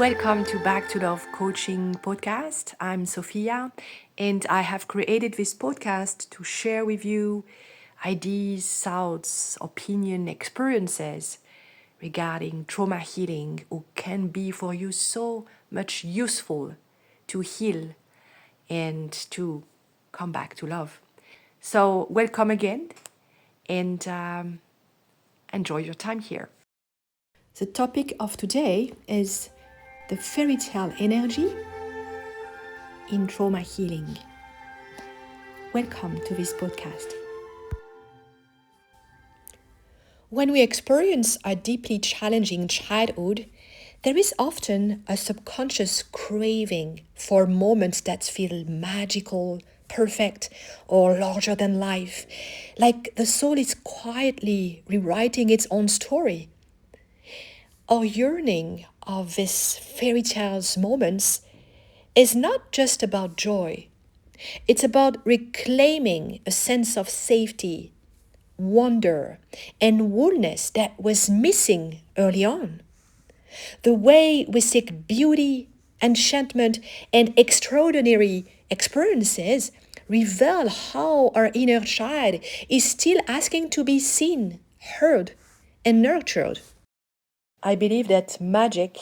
Welcome to Back to Love Coaching Podcast. I'm Sophia, and I have created this podcast to share with you ideas, thoughts, opinion, experiences regarding trauma healing, who can be for you so much useful to heal and to come back to love. So welcome again, and enjoy your time here. The topic of today is the fairy tale energy in trauma healing. Welcome to this podcast. When we experience a deeply challenging childhood, there is often a subconscious craving for moments that feel magical, perfect, or larger than life, like the soul is quietly rewriting its own story. Our yearning of these fairy tales moments is not just about joy. It's about reclaiming a sense of safety, wonder, and wholeness that was missing early on. The way we seek beauty, enchantment, and extraordinary experiences reveal how our inner child is still asking to be seen, heard, and nurtured. I believe that magic,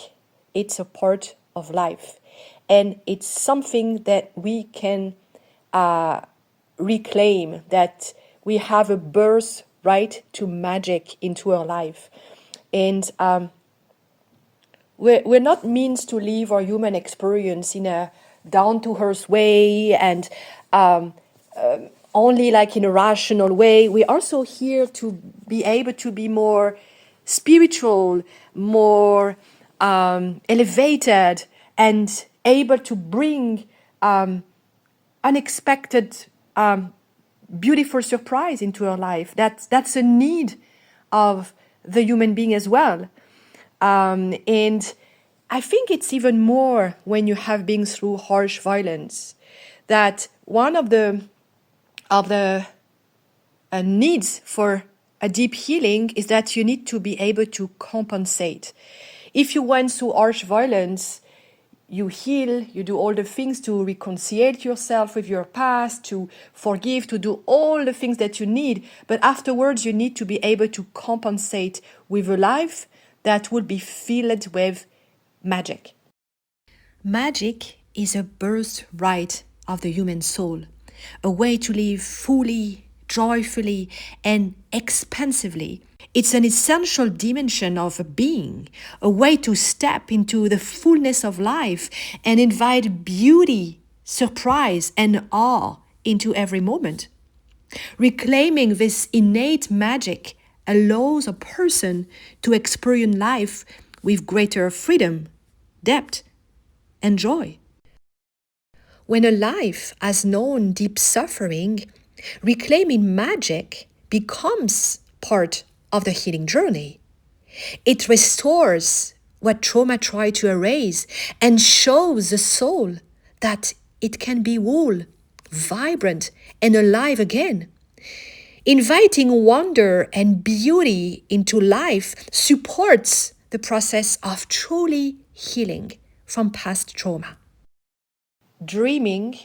it's a part of life, and it's something that we can reclaim, that we have a birthright to magic into our life. And we're not meant to live our human experience in a down-to-earth way and only like in a rational way. We're also here to be able to be more spiritual, more elevated, and able to bring unexpected, beautiful surprise into our life. That's a need of the human being as well. And I think it's even more when you have been through harsh violence, that one of the needs for a deep healing is that you need to be able to compensate. If you went through harsh violence, you heal, you do all the things to reconcile yourself with your past, to forgive, to do all the things that you need. But afterwards, you need to be able to compensate with a life that will be filled with magic. Magic is a birthright of the human soul, a way to live fully, joyfully, and expansively. It's an essential dimension of being, a way to step into the fullness of life and invite beauty, surprise, and awe into every moment. Reclaiming this innate magic allows a person to experience life with greater freedom, depth, and joy. When a life has known deep suffering, reclaiming magic becomes part of the healing journey. It restores what trauma tried to erase and shows the soul that it can be whole, vibrant, and alive again. Inviting wonder and beauty into life supports the process of truly healing from past trauma. Dreaming,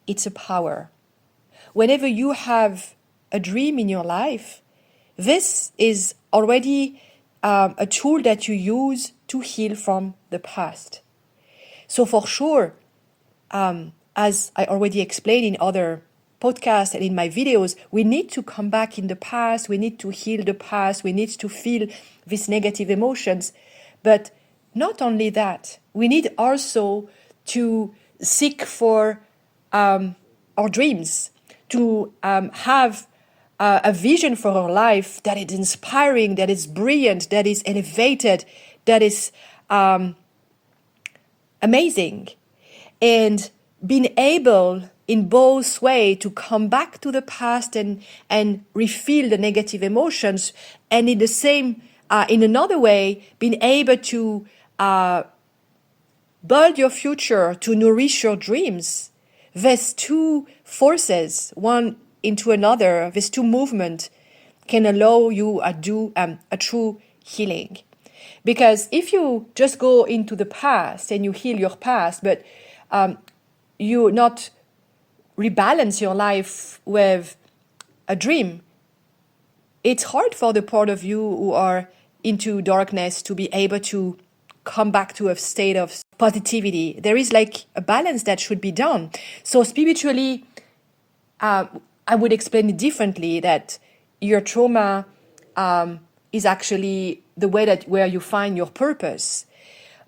it's a power. Whenever you have a dream in your life, this is already a tool that you use to heal from the past. So for sure, as I already explained in other podcasts and in my videos, we need to come back in the past, we need to heal the past, we need to feel these negative emotions. But not only that, we need also to seek for our dreams, to have a vision for our life that is inspiring, that is brilliant, that is elevated, that is amazing. And being able in both ways to come back to the past and refeel the negative emotions, and in the same in another way being able to build your future, to nourish your dreams. These two forces, one into another, these two movements can allow you a true healing. Because if you just go into the past and you heal your past, but you not rebalance your life with a dream, it's hard for the part of you who are into darkness to be able to come back to a state of positivity. There is like a balance that should be done. So spiritually, I would explain it differently, that your trauma is actually the way that where you find your purpose.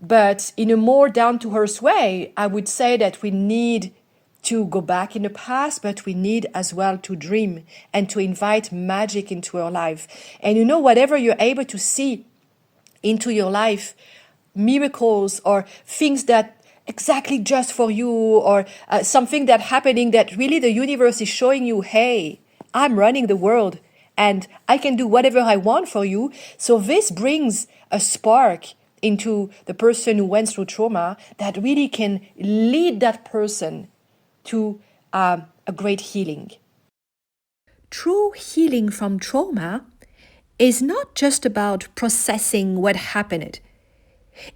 But in a more down-to-earth way, I would say that we need to go back in the past, but we need as well to dream and to invite magic into our life. And you know, whatever you're able to see into your life, miracles or things that exactly just for you, or something that happening that really the universe is showing you, hey, I'm running the world and I can do whatever I want for you. So this brings a spark into the person who went through trauma that really can lead that person to a great healing. True healing from trauma is not just about processing what happened.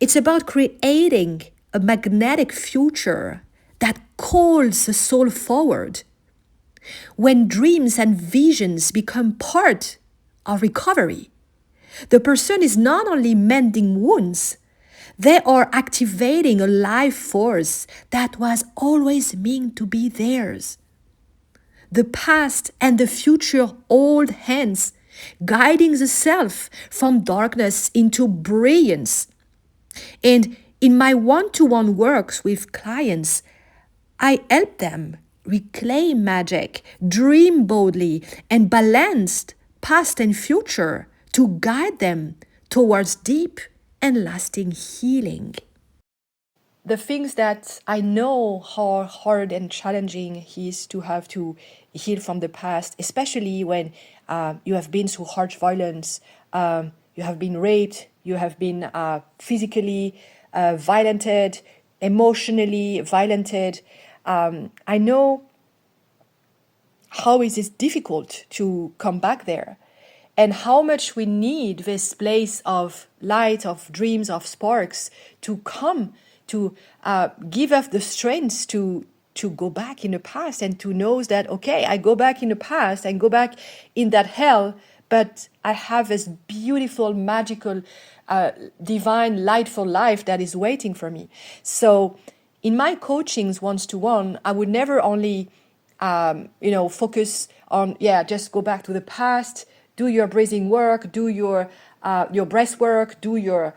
It's about creating a magnetic future that calls the soul forward. When dreams and visions become part of recovery, the person is not only mending wounds, they are activating a life force that was always meant to be theirs. The past and the future hold hands, guiding the self from darkness into brilliance. And in my one-to-one works with clients, I help them reclaim magic, dream boldly, and balance past and future to guide them towards deep and lasting healing. The things that I know how hard and challenging is to have to heal from the past, especially when you have been through harsh violence, you have been raped, you have been physically violented, emotionally violented. I know how it is difficult to come back there, and how much we need this place of light, of dreams, of sparks to come to give us the strength to go back in the past and to know that, okay, I go back in the past and go back in that hell, but I have this beautiful, magical, divine, lightful life that is waiting for me. So in my coachings, one-to-one, I would never only, focus on, just go back to the past, do your breathing work, do your breath work, do your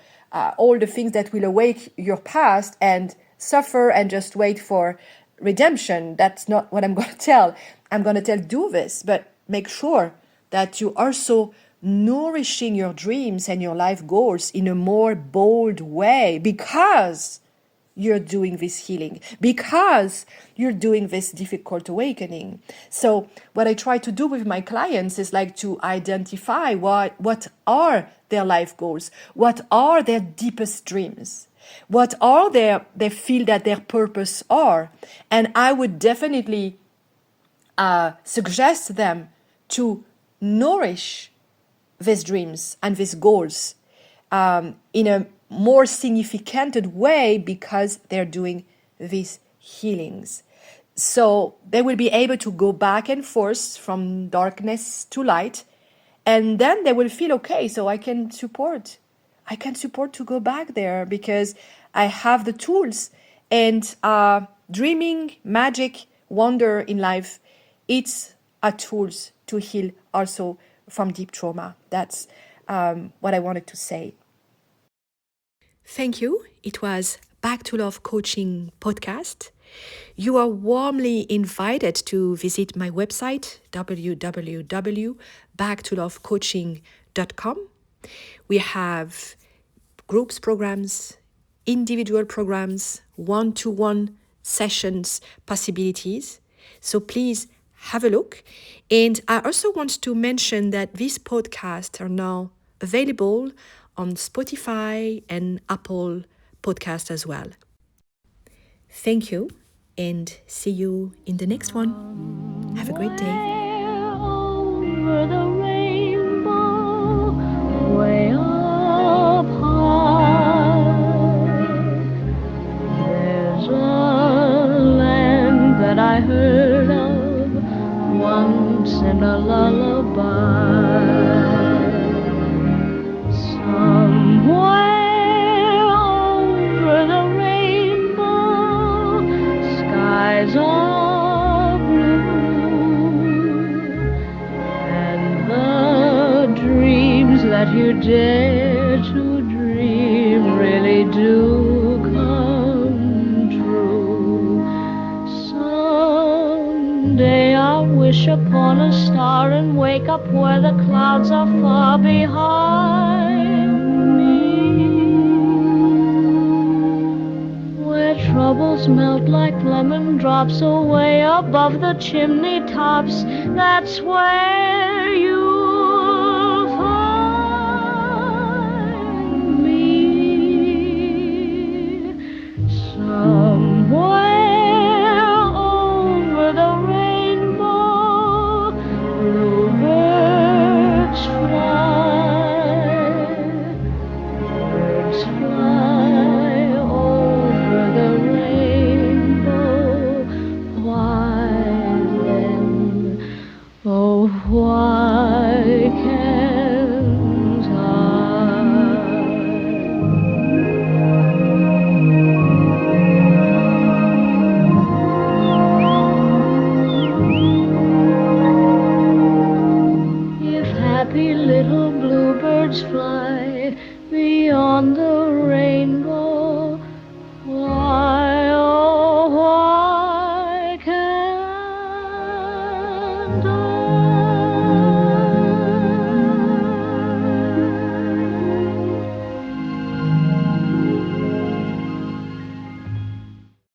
all the things that will awake your past and suffer and just wait for redemption. That's not what I'm going to tell. I'm going to tell, do this, but make sure that you are also nourishing your dreams and your life goals in a more bold way, because you're doing this healing, because you're doing this difficult awakening. So what I try to do with my clients is like to identify what are their life goals, what are their deepest dreams, what are they feel that their purpose are. And I would definitely suggest them to nourish these dreams and these goals in a more significant way, because they're doing these healings. So they will be able to go back and forth from darkness to light, and then they will feel, okay, so I can support to go back there because I have the tools. And dreaming, magic, wonder in life, it's a tools to heal also from deep trauma. That's what I wanted to say. Thank you. It was Back to Love Coaching podcast. You are warmly invited to visit my website, www.backtolovecoaching.com. We have groups programs, individual programs, one-to-one sessions, possibilities. So please have a look. And I also want to mention that these podcasts are now available on Spotify and Apple Podcast as well. Thank you, and see you in the next one. Have a great day. Over the rainbow, way up high. I heard of once in a lullaby. Somewhere over the rainbow, skies are blue, and the dreams that you dare to dream really do come true. Someday I'll wish upon a star and wake up where the clouds are far behind me, where troubles melt like lemon drops away above the chimney tops. That's where you'll find me. Somewhere over the rainbow, bluebirds fly. Birds fly over the rainbow. Why then, oh, why can't I? If happy little bluebirds fly beyond the rainbow, why, oh, why can't I?